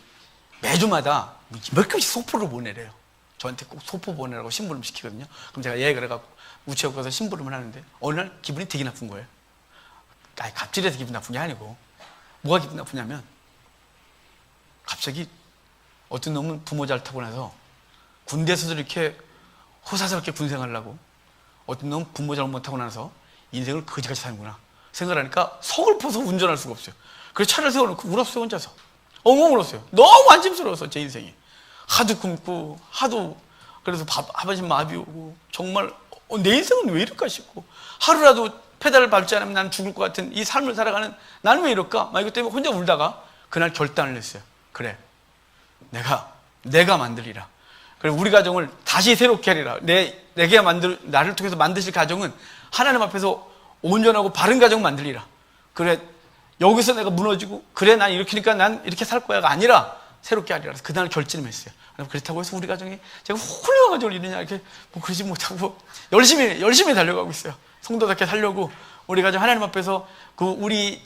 매주마다 몇 개씩 소포를 보내래요. 저한테 꼭 소포 보내라고 심부름 시키거든요. 그럼 제가 그래갖고 우체국 가서 심부름을 하는데 어느 날 기분이 되게 나쁜 거예요. 갑질해서 기분 나쁜 게 아니고 뭐가 기분 나쁘냐면 갑자기 어떤 놈은 부모 잘 타고 나서 군대에서도 이렇게 호사스럽게 군생하려고, 어떤 놈은 부모 잘 못하고 나서 인생을 거지같이 사는구나 생각을 하니까 속을 퍼서 운전할 수가 없어요. 그래서 차를 세워놓고 울었어요. 혼자서 엉엉 울었어요. 너무 안심스러워서 제 인생이 하도 굶고 하도 그래서 하반신 마비 오고 정말 내 인생은 왜 이럴까 싶고, 하루라도 페달을 밟지 않으면 난 죽을 것 같은 이 삶을 살아가는 나는 왜 이럴까? 이것 때문에 혼자 울다가 그날 결단을 했어요. 그래, 내가 만들리라. 그래, 우리 가정을 다시 새롭게 하리라. 나를 통해서 만드실 가정은 하나님 앞에서 온전하고 바른 가정 만들리라. 그래, 여기서 내가 무너지고 그래 난 이렇게니까 난 이렇게 살 거야가 아니라 새롭게 하리라. 그래서 그날 결심을 했어요. 그렇다고 해서 우리 가정이 제가 훌륭한 가정을 이루냐 이렇게 그러지 못하고 열심히 달려가고 있어요. 성도답게 살려고 우리 가정 하나님 앞에서 우리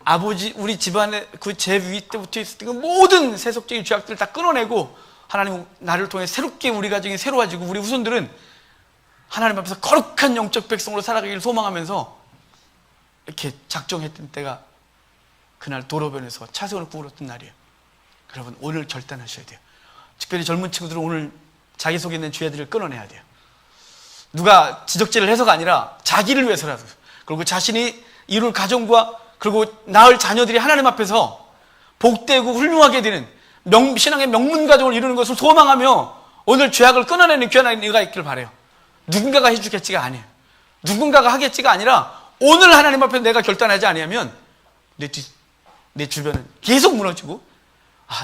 아버지, 우리 집안의 제 위 때부터 있었던 그 모든 세속적인 죄악들을 다 끊어내고, 하나님 나를 통해 새롭게 우리 가정이 새로워지고 우리 후손들은 하나님 앞에서 거룩한 영적 백성으로 살아가기를 소망하면서 이렇게 작정했던 때가 그날 도로변에서 차선을 구울었던 날이에요. 여러분, 오늘 결단하셔야 돼요. 특별히 젊은 친구들은 오늘 자기 속에 있는 죄들을 끊어내야 돼요. 누가 지적질을 해서가 아니라 자기를 위해서라도, 그리고 자신이 이룰 가정과 그리고 낳을 자녀들이 하나님 앞에서 복되고 훌륭하게 되는 신앙의 명문 가정을 이루는 것을 소망하며 오늘 죄악을 끊어내는 귀한 은혜가 있길 바라요. 누군가가 해주겠지가 아니에요. 누군가가 하겠지가 아니라 오늘 하나님 앞에 내가 결단하지 아니하면 내 주변은 계속 무너지고,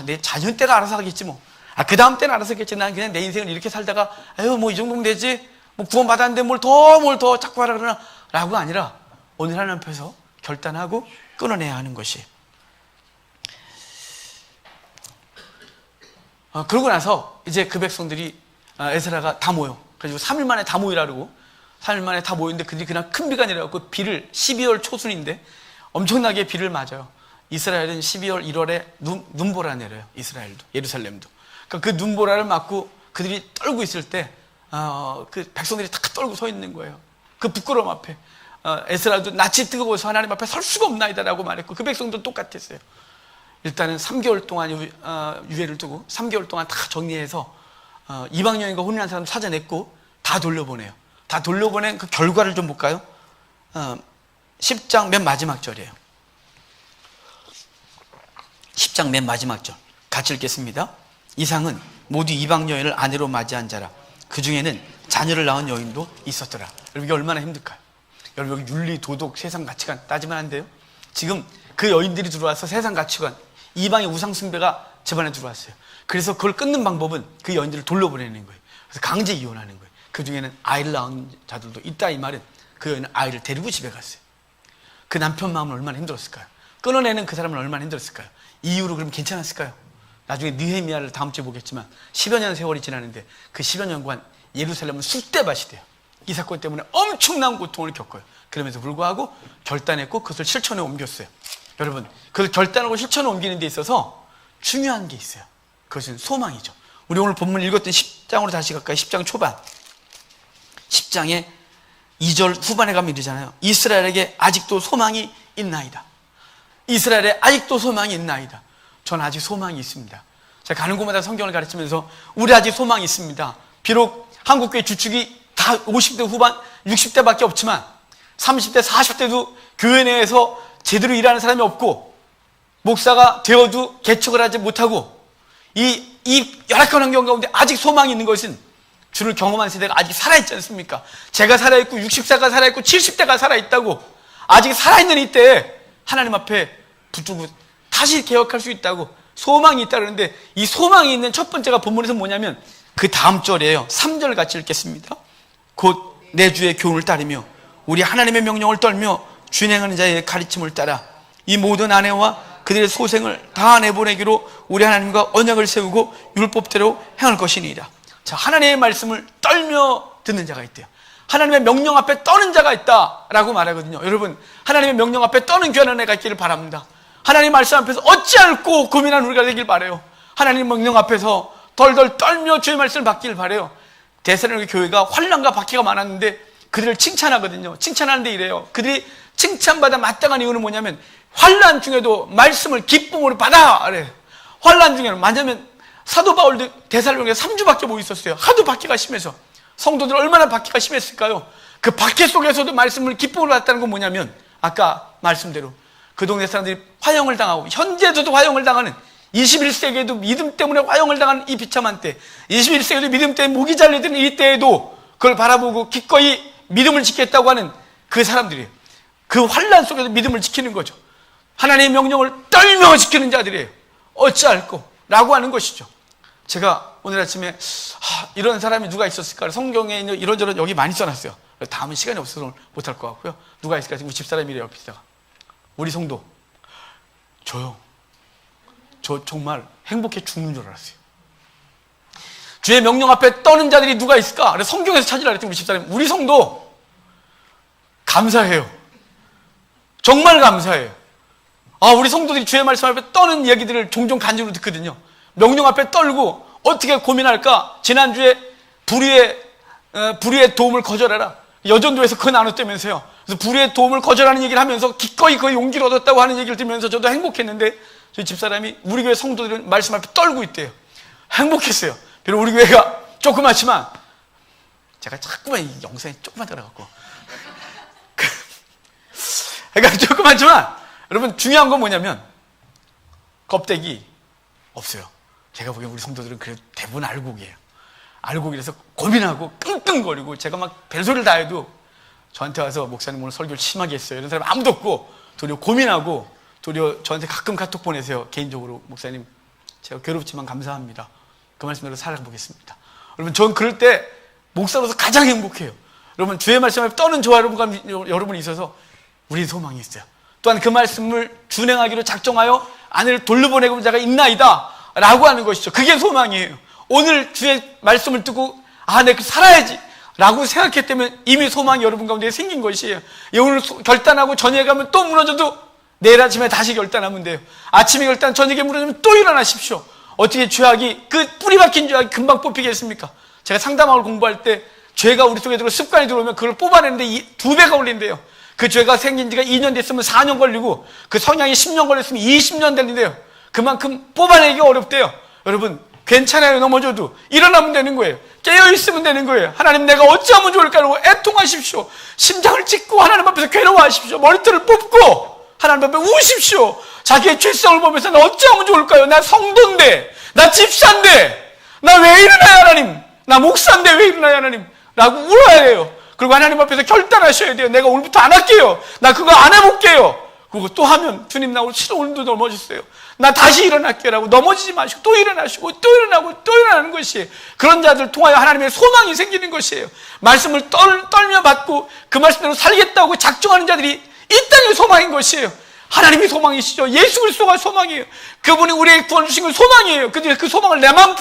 내 자녀 때가 알아서 하겠지 뭐. 그 다음 때는 알아서 하겠지. 난 그냥 내 인생을 이렇게 살다가 이 정도면 되지. 구원 받았는데 뭘 더 자꾸 하라 그러나 라고 아니라 오늘 하나님 앞에서 결단하고 끊어내야 하는 것이. 그러고 나서 이제 그 백성들이 에스라가 다 모여. 그래서 3일 만에 다 모이라고. 3일 만에 다 모였는데 그들이 그날 큰 비가 내려갖고 비를 12월 초순인데 엄청나게 비를 맞아요. 이스라엘은 12월 1월에 눈보라 내려요. 이스라엘도, 예루살렘도. 그러니까 그 눈보라를 맞고 그들이 떨고 있을 때 그 백성들이 다 떨고 서 있는 거예요. 그 부끄러움 앞에. 에스라도 낯이 뜨거워서 하나님 앞에 설 수가 없나이다라고 말했고, 그 백성도 똑같았어요. 일단은 3개월 동안 유예를 두고 3개월 동안 다 정리해서 이방 여인과 혼인한 사람 찾아냈고 다 돌려보내요. 다 돌려보낸 그 결과를 좀 볼까요? 10장 맨 마지막 절이에요. 10장 맨 마지막 절 같이 읽겠습니다. 이상은 모두 이방 여인을 아내로 맞이한 자라. 그 중에는 자녀를 낳은 여인도 있었더라. 여러분, 이게 얼마나 힘들까요? 여러분, 여기 윤리, 도덕, 세상 가치관 따지면 안 돼요? 지금 그 여인들이 들어와서 세상 가치관, 이방의 우상 숭배가 집안에 들어왔어요. 그래서 그걸 끊는 방법은 그 여인들을 돌려보내는 거예요. 그래서 강제 이혼하는 거예요. 그 중에는 아이를 낳은 자들도 있다. 이 말은 그 여인은 아이를 데리고 집에 갔어요. 그 남편 마음은 얼마나 힘들었을까요? 끊어내는 그 사람은 얼마나 힘들었을까요? 이후로 그럼 괜찮았을까요? 나중에 느헤미야를 다음 주에 보겠지만 10여 년 세월이 지나는데 그 10여 년간 예루살렘은 쑥대밭이 돼요. 이 사건 때문에 엄청난 고통을 겪어요. 그럼에도 불구하고 결단했고 그것을 실천에 옮겼어요. 여러분, 그걸 결단하고 실천에 옮기는 데 있어서 중요한 게 있어요. 그것은 소망이죠. 우리 오늘 본문 읽었던 10장으로 다시 갈까요? 10장 초반. 10장의 2절 후반에 가면 이러잖아요. 이스라엘에게 아직도 소망이 있나이다. 이스라엘에 아직도 소망이 있나이다. 저는 아직 소망이 있습니다. 제가 가는 곳마다 성경을 가르치면서 우리 아직 소망이 있습니다. 비록 한국교회 주축이 다 50대 후반, 60대밖에 없지만 30대, 40대도 교회 내에서 제대로 일하는 사람이 없고 목사가 되어도 개척을 하지 못하고 이 열악한 환경 가운데 아직 소망이 있는 것은 주를 경험한 세대가 아직 살아있지 않습니까? 제가 살아있고 60세가 살아있고 70대가 살아있다고 아직 살아있는 이때에 하나님 앞에 붙들고 다시 개혁할 수 있다고 소망이 있다 그러는데 이 소망이 있는 첫 번째가 본문에서 뭐냐면 그 다음 절이에요. 3절 같이 읽겠습니다. 곧 내 주의 교훈을 따르며 우리 하나님의 명령을 떨며 준행하는 자의 가르침을 따라 이 모든 아내와 그들의 소생을 다 내보내기로 우리 하나님과 언약을 세우고 율법대로 행할 것이니이다. 자, 하나님의 말씀을 떨며 듣는 자가 있대요. 하나님의 명령 앞에 떠는 자가 있다라고 말하거든요. 여러분, 하나님의 명령 앞에 떠는 귀한 애가 있기를 바랍니다. 하나님 말씀 앞에서 어찌 않고 고민하는 우리가 되길 바라요. 하나님 명령 앞에서 덜덜 떨며 주의 말씀을 받기를 바라요. 데살로니가 교회가 환난과 박해가 많았는데 그들을 칭찬하거든요. 칭찬하는데 이래요. 그들이 칭찬받아 마땅한 이유는 뭐냐면 환난 중에도 말씀을 기쁨으로 받아. 그래. 환난 중에는 만약에 사도 바울도 데살로니가에 3주밖에 못 있었어요. 하도 박해가 심해서. 성도들 얼마나 박해가 심했을까요? 그 박해 속에서도 말씀을 기쁨으로 받았다는 건 뭐냐면 아까 말씀대로 그 동네 사람들이 화형을 당하고 현재에서도 화형을 당하는 21세기에도 믿음 때문에 화형을 당하는 이 비참한 때 21세기에도 믿음 때문에 목이 잘려드는 이 때에도 그걸 바라보고 기꺼이 믿음을 지켰다고 하는 그 사람들이에요. 그 환난 속에서 믿음을 지키는 거죠. 하나님의 명령을 떨며 지키는 자들이에요. 어찌할꼬 라고 하는 것이죠. 제가 오늘 아침에 이런 사람이 누가 있었을까? 성경에 이런저런 여기 많이 써놨어요. 다음은 시간이 없어서 못할 것 같고요. 누가 있을까? 우리 집사람이래요. 옆에다가 우리 성도. 저요. 저 정말 행복해 죽는 줄 알았어요. 주의 명령 앞에 떠는 자들이 누가 있을까? 그래서 성경에서 찾으라 그랬더니 우리 집사람이 우리 성도 감사해요. 정말 감사해요. 우리 성도들이 주의 말씀 앞에 떠는 얘기들을 종종 간증으로 듣거든요. 명령 앞에 떨고 어떻게 고민할까? 지난주에 불의의 도움을 거절해라. 여전도에서 그거 나눴다면서요. 그래서 불의의 도움을 거절하는 얘기를 하면서 기꺼이 그 용기를 얻었다고 하는 얘기를 들으면서 저도 행복했는데 저희 집사람이 우리 교회 성도들은 말씀 앞에 떨고 있대요. 행복했어요. 비록 우리 교회가 조그맣지만 제가 자꾸만 이 영상에 조그만 들어가고 그러니까 조그맣지만 여러분 중요한 건 뭐냐면 껍데기 없어요. 제가 보기엔 우리 성도들은 그래도 대부분 알곡이에요. 알곡이라서 고민하고 끙끙거리고 제가 막 별소리를 다 해도 저한테 와서 목사님 오늘 설교를 심하게 했어요. 이런 사람 아무도 없고 도리어 고민하고 도리어 저한테 가끔 카톡 보내세요. 개인적으로 목사님 제가 괴롭지만 감사합니다. 그 말씀대로 살아보겠습니다. 여러분 전 그럴 때 목사로서 가장 행복해요. 여러분 주의 말씀에 떠는 저와 여러분이 있어서 우리 소망이 있어요. 또한 그 말씀을 준행하기로 작정하여 아내를 돌려보내고 자가 있나이다 라고 하는 것이죠. 그게 소망이에요. 오늘 주의 말씀을 듣고 내가 살아야지 라고 생각했다면 이미 소망이 여러분 가운데 생긴 것이에요. 오늘 결단하고 저녁에 가면 또 무너져도 내일 아침에 다시 결단하면 돼요. 아침에 결단 저녁에 무너지면 또 일어나십시오. 어떻게 죄악이 그 뿌리 박힌 죄악이 금방 뽑히겠습니까? 제가 상담학을 공부할 때 죄가 우리 속에 들어 습관이 들어오면 그걸 뽑아내는데 2배가 걸린대요. 그 죄가 생긴 지가 2년 됐으면 4년 걸리고 그 성향이 10년 걸렸으면 20년 걸린대요. 그만큼 뽑아내기가 어렵대요. 여러분 괜찮아요. 넘어져도 일어나면 되는 거예요. 깨어있으면 되는 거예요. 하나님 내가 어찌하면 좋을까라고 애통하십시오. 심장을 찢고 하나님 앞에서 괴로워하십시오. 머리털을 뽑고 하나님 앞에 우십시오. 자기의 죄성을 보면서 나 어찌하면 좋을까요? 나 성도인데 나 집사인데 나 왜 이러나요 하나님? 나 목사인데 왜 이러나요 하나님? 라고 울어야 해요. 그리고 하나님 앞에서 결단하셔야 돼요. 내가 오늘부터 안 할게요. 나 그거 안 해볼게요. 그리고 또 하면 주님 나 오늘도 넘어졌어요. 나 다시 일어날게요 라고 넘어지지 마시고 또 일어나시고 또 일어나고 또 일어나는 것이에요. 그런 자들 통하여 하나님의 소망이 생기는 것이에요. 말씀을 떨며 받고 그 말씀대로 살겠다고 작정하는 자들이 이 땅의 소망인 것이에요. 하나님이 소망이시죠. 예수 그리스도가 소망이에요. 그분이 우리에게 구원 주신 건 소망이에요. 근데 그 소망을 내 마음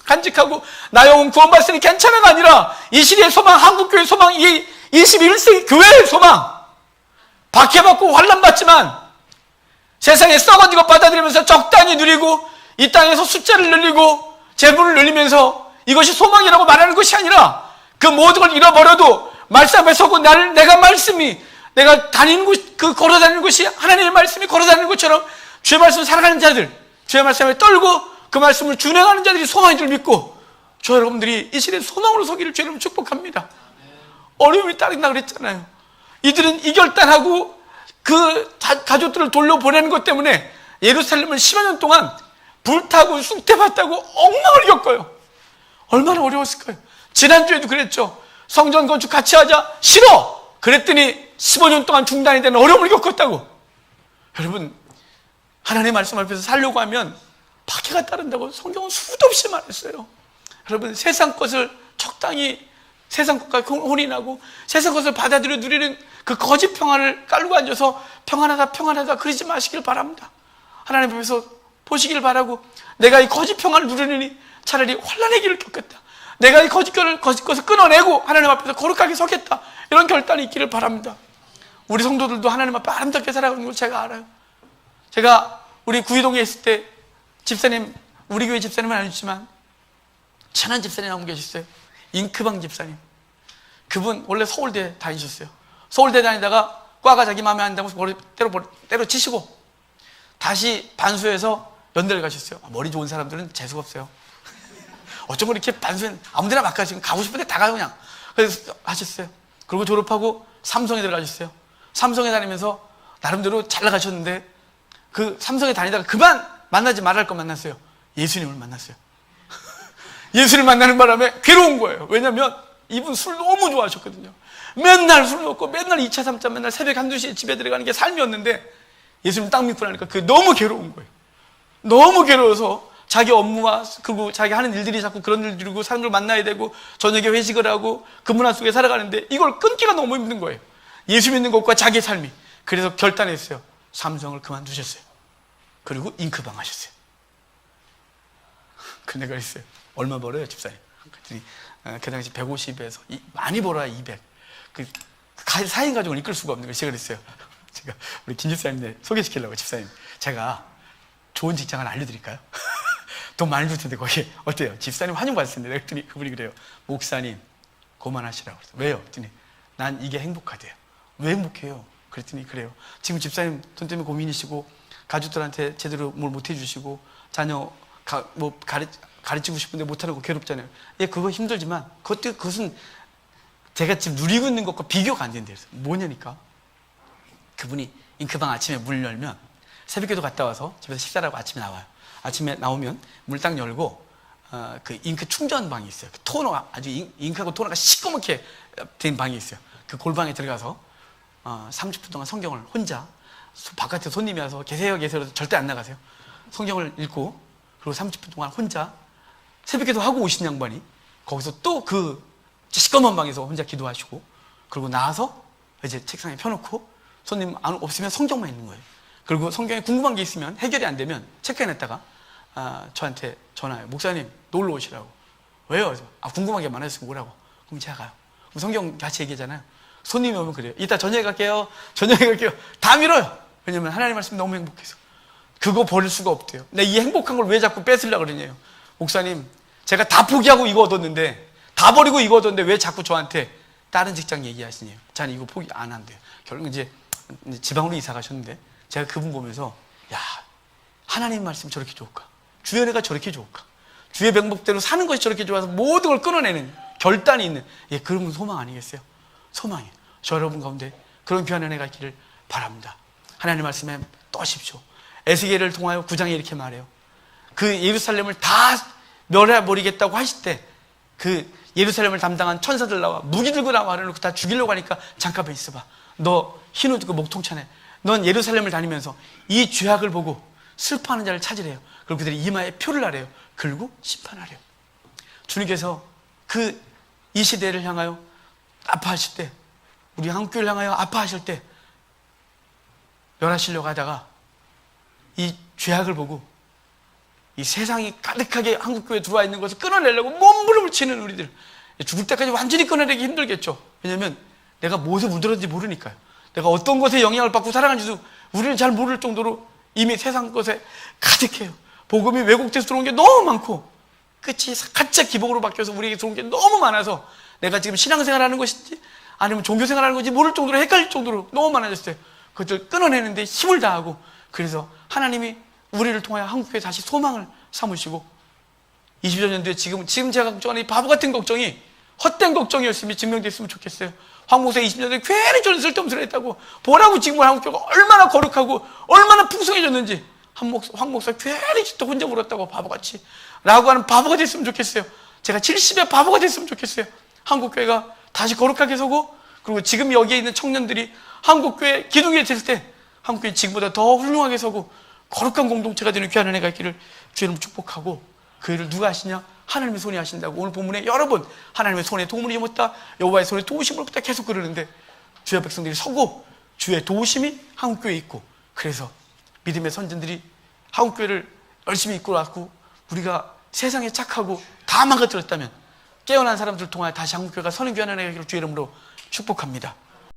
간직하고 나 영혼 구원받으니 괜찮아가 아니라 이 시대의 소망, 한국교회의 소망, 이 21세기 교회의 소망, 박해받고 환난받지만 세상에 썩어지고 받아들이면서 적당히 누리고 이 땅에서 숫자를 늘리고 재물을 늘리면서 이것이 소망이라고 말하는 것이 아니라 그 모든 걸 잃어버려도 말씀 앞에 서고 내가 다니는 곳, 걸어 다니는 곳이 하나님의 말씀이 걸어 다니는 것처럼 주의 말씀 살아가는 자들, 주의 말씀에 떨고 그 말씀을 준행하는 자들이 소망인 줄 믿고 저 여러분들이 이 시대에 소망으로 서기를 주의 이름으로 축복합니다. 어려움이 따른다 그랬잖아요. 이들은 이결단하고 그 가족들을 돌려보내는 것 때문에 예루살렘을 10여 년 동안 불타고 쑥대밭다고 엉망을 겪어요. 얼마나 어려웠을까요? 지난주에도 그랬죠. 성전 건축 같이 하자. 싫어! 그랬더니 15년 동안 중단이 되는 어려움을 겪었다고. 여러분, 하나님의 말씀 앞에서 살려고 하면 박해가 따른다고 성경은 수도 없이 말했어요. 여러분, 세상 것을 적당히 세상 것과 혼인하고 세상 것을 받아들여 누리는 그 거짓 평안을 깔고 앉아서 평안하다 그러지 마시길 바랍니다. 하나님 앞에서 보시길 바라고, 내가 이 거짓 평안을 누리느니 차라리 환난의 길을 겪겠다. 내가 이 거짓 것을 끊어내고 하나님 앞에서 거룩하게 서겠다. 이런 결단이 있기를 바랍니다. 우리 성도들도 하나님 앞에 아름답게 살아가는 걸 제가 알아요. 제가 우리 구이동에 있을 때 집사님, 우리 교회 집사님은 아니지만 친한 집사님 한 분 계셨어요. 잉크방 집사님. 그분 원래 서울대 다니셨어요. 서울대 다니다가 과가 자기 마음에 안 들면 머리 때려치시고 다시 반수해서 연대를 가셨어요. 머리 좋은 사람들은 재수가 없어요. 어쩌면 이렇게 반수해 아무데나 막 가시고 가고 싶은데 다 가요 그냥. 그래서 하셨어요. 그리고 졸업하고 삼성에 들어가셨어요. 삼성에 다니면서 나름대로 잘 나가셨는데 그 삼성에 다니다가 그만 만나지 말할 거 만났어요. 예수님을 만났어요. 예수를 만나는 바람에 괴로운 거예요. 왜냐면 이분 술 너무 좋아하셨거든요. 맨날 술 먹고 맨날 2차 3차 맨날 새벽 1-2시에 집에 들어가는 게 삶이었는데 예수님 딱 믿고 나니까 그게 너무 괴로운 거예요. 너무 괴로워서 자기 업무와 그리고 자기 하는 일들이 자꾸 그런 일들이고 사람들 만나야 되고 저녁에 회식을 하고 그 문화 속에 살아가는데 이걸 끊기가 너무 힘든 거예요. 예수 믿는 것과 자기의 삶이. 그래서 결단했어요. 삼성을 그만두셨어요. 그리고 잉크방 하셨어요. 그 내가 그랬어요. 얼마 벌어요 집사님? 그랬더니 그 당시 150에서 많이 벌어야 200. 그 4인 가족을 이끌 수가 없는 거예요. 제가 그랬어요. 제가 우리 김 집사님 소개시키려고 집사님 제가 좋은 직장을 알려드릴까요? 돈 많이 줄 텐데 거기 어때요? 집사님 환영받을 텐데. 그랬더니 그분이 그래요. 목사님 그만하시라고 그랬어요. 왜요? 그랬더니 난 이게 행복하대요. 왜 행복해요? 그랬더니 그래요. 지금 집사님 돈 때문에 고민이시고 가족들한테 제대로 뭘 못 해주시고 자녀 가르치고 싶은데 못하는 거 괴롭잖아요. 예, 그거 힘들지만 그것은 제가 지금 누리고 있는 것과 비교가 안 된대요. 뭐냐니까 그분이 잉크방 아침에 문을 열면 새벽에도 갔다 와서 집에서 식사를 하고 아침에 나와요. 아침에 나오면 문을 딱 열고 그 잉크 충전 방이 있어요. 그 토너가 아주 잉크하고 토너가 시꺼멓게 된 방이 있어요. 그 골방에 들어가서 30분 동안 성경을 혼자 바깥에 손님이 와서 계세요 절대 안 나가세요. 성경을 읽고 그리고 30분 동안 혼자 새벽에도 하고 오신 양반이 거기서 또 그 시꺼먼 방에서 혼자 기도하시고 그리고 나와서 이제 책상에 펴놓고 손님 없으면 성경만 읽는 거예요. 그리고 성경에 궁금한 게 있으면 해결이 안 되면 체크해놨다가 저한테 전화해요. 목사님 놀러 오시라고. 왜요? 그래서 궁금한 게 많아서 오라고. 그럼 제가 가요. 그럼 성경 같이 얘기하잖아요. 손님이 오면 그래요. 이따 저녁에 갈게요. 다 밀어요. 왜냐면 하나님 말씀이 너무 행복해서. 그거 버릴 수가 없대요. 근데 이 행복한 걸 왜 자꾸 뺏으려고 그러냐요. 목사님 제가 다 포기하고 이거 얻었는데 다 버리고 이거 얻었는데 왜 자꾸 저한테 다른 직장 얘기하시냐요. 저는 이거 포기 안 한대요. 결국 이제 지방으로 이사 가셨는데 제가 그분 보면서 야 하나님 말씀 저렇게 좋을까? 주의 은혜가 저렇게 좋을까? 주의 방법대로 사는 것이 저렇게 좋아서 모든 걸 끊어내는 결단이 있는 그런 소망 아니겠어요? 소망이에요. 저 여러분 가운데 그런 귀한 은혜가 있기를 바랍니다. 하나님 말씀에 떠십시오. 에스겔을 통하여 9장에 이렇게 말해요. 그 예루살렘을 다 멸해버리겠다고 하실 때 그 예루살렘을 담당한 천사들 나와 무기 들고 나와 그래놓고 다 죽이려고 하니까 잠깐만 있어봐. 너 흰 옷 입고 목통차네. 넌 예루살렘을 다니면서 이 죄악을 보고 슬퍼하는 자를 찾으래요. 그리고 그들이 이마에 표를 하래요. 그리고 심판하래요. 주님께서 이 시대를 향하여 아파하실 때, 우리 한국교회를 향하여 아파하실 때 멸하시려고 하다가 이 죄악을 보고 이 세상이 가득하게 한국교회에 들어와 있는 것을 끊어내려고 몸부림을 치는 우리들, 죽을 때까지 완전히 끊어내기 힘들겠죠. 왜냐하면 내가 무엇에 물들었는지 모르니까요. 내가 어떤 것에 영향을 받고 살아가는지도 우리는 잘 모를 정도로 이미 세상 것에 가득해요. 복음이 왜곡돼서 들어온 게 너무 많고 끝이 가짜 기복으로 바뀌어서 우리에게 들어온 게 너무 많아서 내가 지금 신앙생활하는 것인지 아니면 종교생활하는 건지 모를 정도로 헷갈릴 정도로 너무 많아졌어요. 그것들 끊어내는데 힘을 다하고, 그래서 하나님이 우리를 통하여 한국교회에 다시 소망을 삼으시고 20여 년 뒤에 지금 제가 걱정하는 이 바보 같은 걱정이 헛된 걱정이었으면 증명됐으면 좋겠어요. 황 목사 20년 전에 괜히 저는 쓸데없는 소리 했다고 보라고 지금 한국교회가 얼마나 거룩하고 얼마나 풍성해졌는지 황 목사 괜히 또 혼자 울었다고 바보같이 라고 하는 바보가 됐으면 좋겠어요. 제가 70의 바보가 됐으면 좋겠어요. 한국교회가 다시 거룩하게 서고, 그리고 지금 여기에 있는 청년들이 한국교회 기둥에 있을 때 한국교회 지금보다 더 훌륭하게 서고 거룩한 공동체가 되는 귀한 은혜가 있기를 주님 축복하고, 그 일을 누가 하시냐? 하나님의 손이 하신다고 오늘 본문에 여러 번 하나님의 손에 도움을 입었다, 여호와의 손에 도우심을 입었다 계속 그러는데, 주의 백성들이 서고 주의 도우심이 한국교회에 있고, 그래서 믿음의 선진들이 한국교회를 열심히 이끌어왔고, 우리가 세상에 착하고 다 망가뜨렸다면 깨어난 사람들을 통하여 다시 한국교회가 서는 귀한 은혜가 있기를 주의 이름으로 축복합니다.